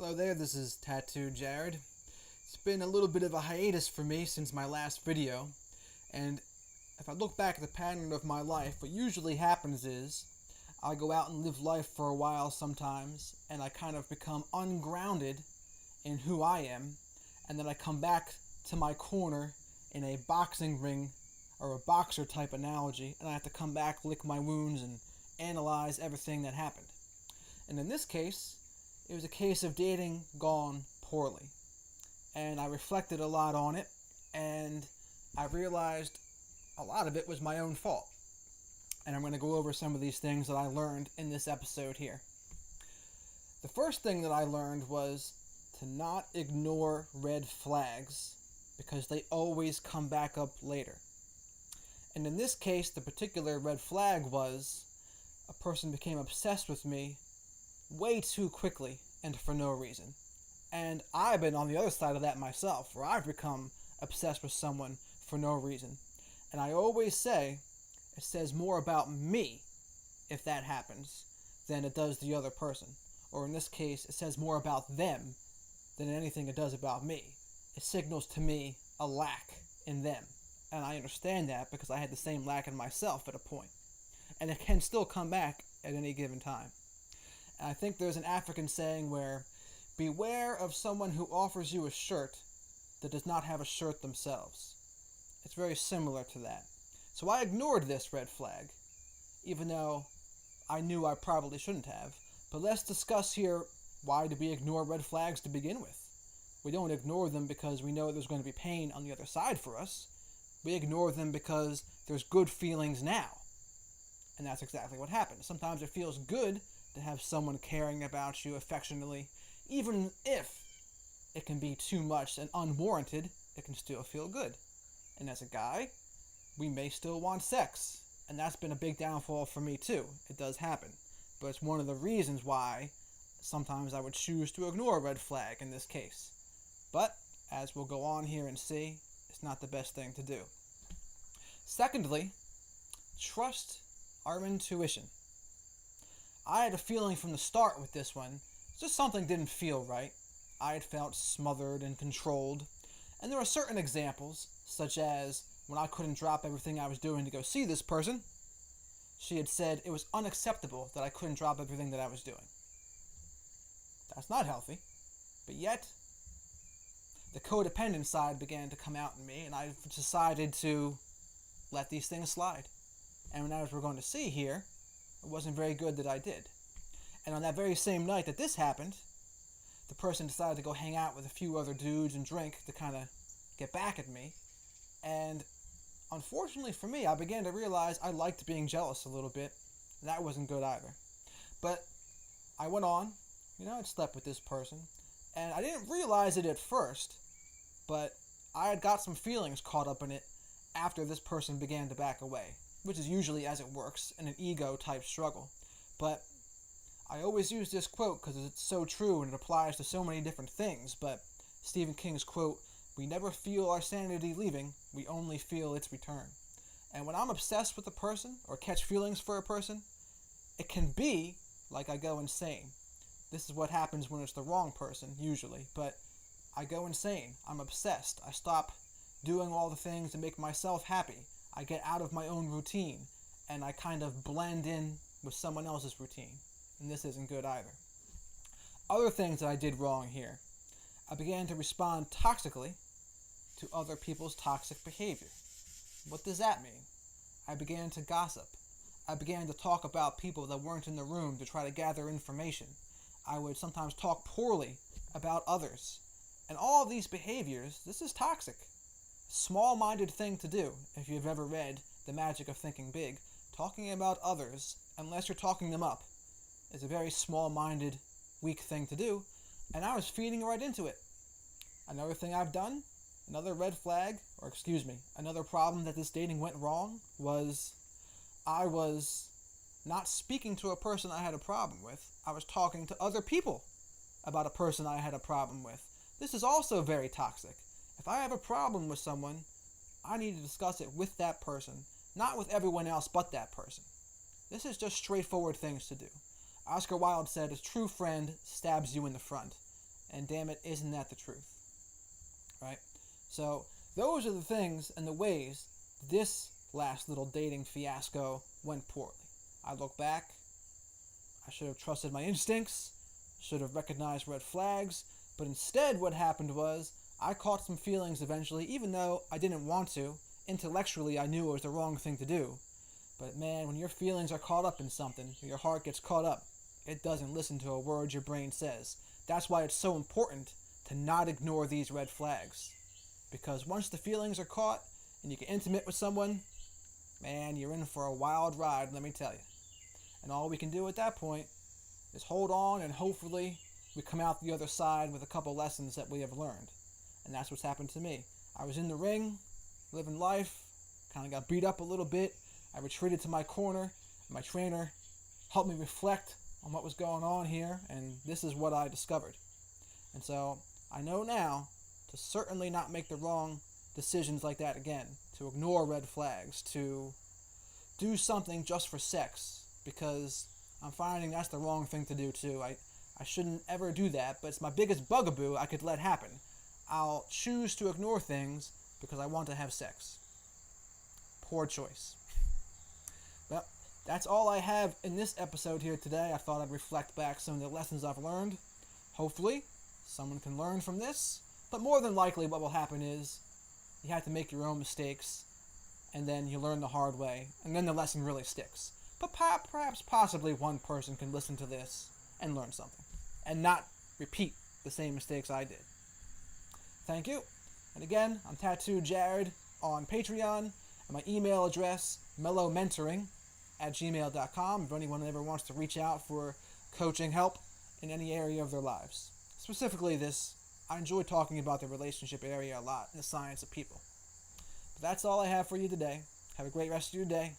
Hello there, this is Tattoo Jared. It's been a little bit of a hiatus for me since my last video, and if I look back at the pattern of my life, what usually happens is I go out and live life for a while sometimes, and I kind of become ungrounded in who I am, and then I come back to my corner in a boxing ring or a boxer type analogy, and I have to come back, lick my wounds, and analyze everything that happened. And in this case, it was a case of dating gone poorly. And I reflected a lot on it, and I realized a lot of it was my own fault. And I'm going to go over some of these things that I learned in this episode here. The first thing that I learned was to not ignore red flags because they always come back up later. And in this case, the particular red flag was a person became obsessed with me way too quickly and for no reason. And I've been on the other side of that myself, where I've become obsessed with someone for no reason. And I always say, it says more about me if that happens than it does the other person. Or in this case, it says more about them than anything it does about me. It signals to me a lack in them. And I understand that because I had the same lack in myself at a point. And it can still come back at any given time. And I think there's an African saying where, beware of someone who offers you a shirt that does not have a shirt themselves. It's very similar to that. So I ignored this red flag, even though I knew I probably shouldn't have. But let's discuss here, why do we ignore red flags to begin with? We don't ignore them because we know there's going to be pain on the other side for us. We ignore them because there's good feelings now. And that's exactly what happens. Sometimes it feels good to have someone caring about you affectionately, even if it can be too much and unwarranted, it can still feel good. And as a guy, we may still want sex, and that's been a big downfall for me too. It does happen, but it's one of the reasons why sometimes I would choose to ignore a red flag in this case. But as we'll go on here and see, it's not the best thing to do. Secondly, trust our intuition. I had a feeling from the start with this one, just something didn't feel right. I had felt smothered and controlled. And there were certain examples, such as when I couldn't drop everything I was doing to go see this person, she had said it was unacceptable that I couldn't drop everything that I was doing. That's not healthy. But yet, the codependent side began to come out in me, and I decided to let these things slide. And as we're going to see here, it wasn't very good that I did. And on that very same night that this happened, the person decided to go hang out with a few other dudes and drink to kind of get back at me. And unfortunately for me, I began to realize I liked being jealous a little bit. And that wasn't good either. But I went on, I'd slept with this person. And I didn't realize it at first, but I had got some feelings caught up in it after this person began to back away, which is usually as it works in an ego type struggle. But I always use this quote because it's so true and it applies to so many different things. But Stephen King's quote, "We never feel our sanity leaving, we only feel its return." And when I'm obsessed with a person or catch feelings for a person, it can be like I go insane. This is what happens when it's the wrong person, usually. But I go insane. I'm obsessed. I stop doing all the things to make myself happy. I get out of my own routine, and I kind of blend in with someone else's routine. And this isn't good either. Other things that I did wrong here. I began to respond toxically to other people's toxic behavior. What does that mean? I began to gossip. I began to talk about people that weren't in the room to try to gather information. I would sometimes talk poorly about others. And all of these behaviors, this is toxic. Small-minded thing to do, if you've ever read The Magic of Thinking Big. Talking about others, unless you're talking them up, is a very small-minded, weak thing to do, and I was feeding right into it. Another thing I've done, another red flag, another problem that this dating went wrong was I was not speaking to a person I had a problem with. I was talking to other people about a person I had a problem with. This is also very toxic. If I have a problem with someone, I need to discuss it with that person, not with everyone else but that person. This is just straightforward things to do. Oscar Wilde said, "A true friend stabs you in the front." And damn it, isn't that the truth? Right? So those are the things and the ways this last little dating fiasco went poorly. I look back, I should have trusted my instincts, should have recognized red flags, but instead what happened was I caught some feelings eventually, even though I didn't want to. Intellectually, I knew it was the wrong thing to do. But man, when your feelings are caught up in something, your heart gets caught up, it doesn't listen to a word your brain says. That's why it's so important to not ignore these red flags. Because once the feelings are caught and you get intimate with someone, man, you're in for a wild ride, let me tell you. And all we can do at that point is hold on, and hopefully we come out the other side with a couple lessons that we have learned. And that's what's happened to me. I was in the ring, living life, kind of got beat up a little bit. I retreated to my corner, and my trainer helped me reflect on what was going on here, and this is what I discovered. And so I know now to certainly not make the wrong decisions like that again, to ignore red flags, to do something just for sex, because I'm finding that's the wrong thing to do too. I shouldn't ever do that, but it's my biggest bugaboo I could let happen. I'll choose to ignore things because I want to have sex. Poor choice. Well, that's all I have in this episode here today. I thought I'd reflect back some of the lessons I've learned. Hopefully, someone can learn from this. But more than likely, what will happen is you have to make your own mistakes, and then you learn the hard way, and then the lesson really sticks. But perhaps possibly one person can listen to this and learn something, and not repeat the same mistakes I did. Thank you. And again, I'm Tattoo Jared on Patreon, and my email address, mellowmentoring@gmail.com, if anyone ever wants to reach out for coaching help in any area of their lives. Specifically this, I enjoy talking about the relationship area a lot, and the science of people. But that's all I have for you today. Have a great rest of your day.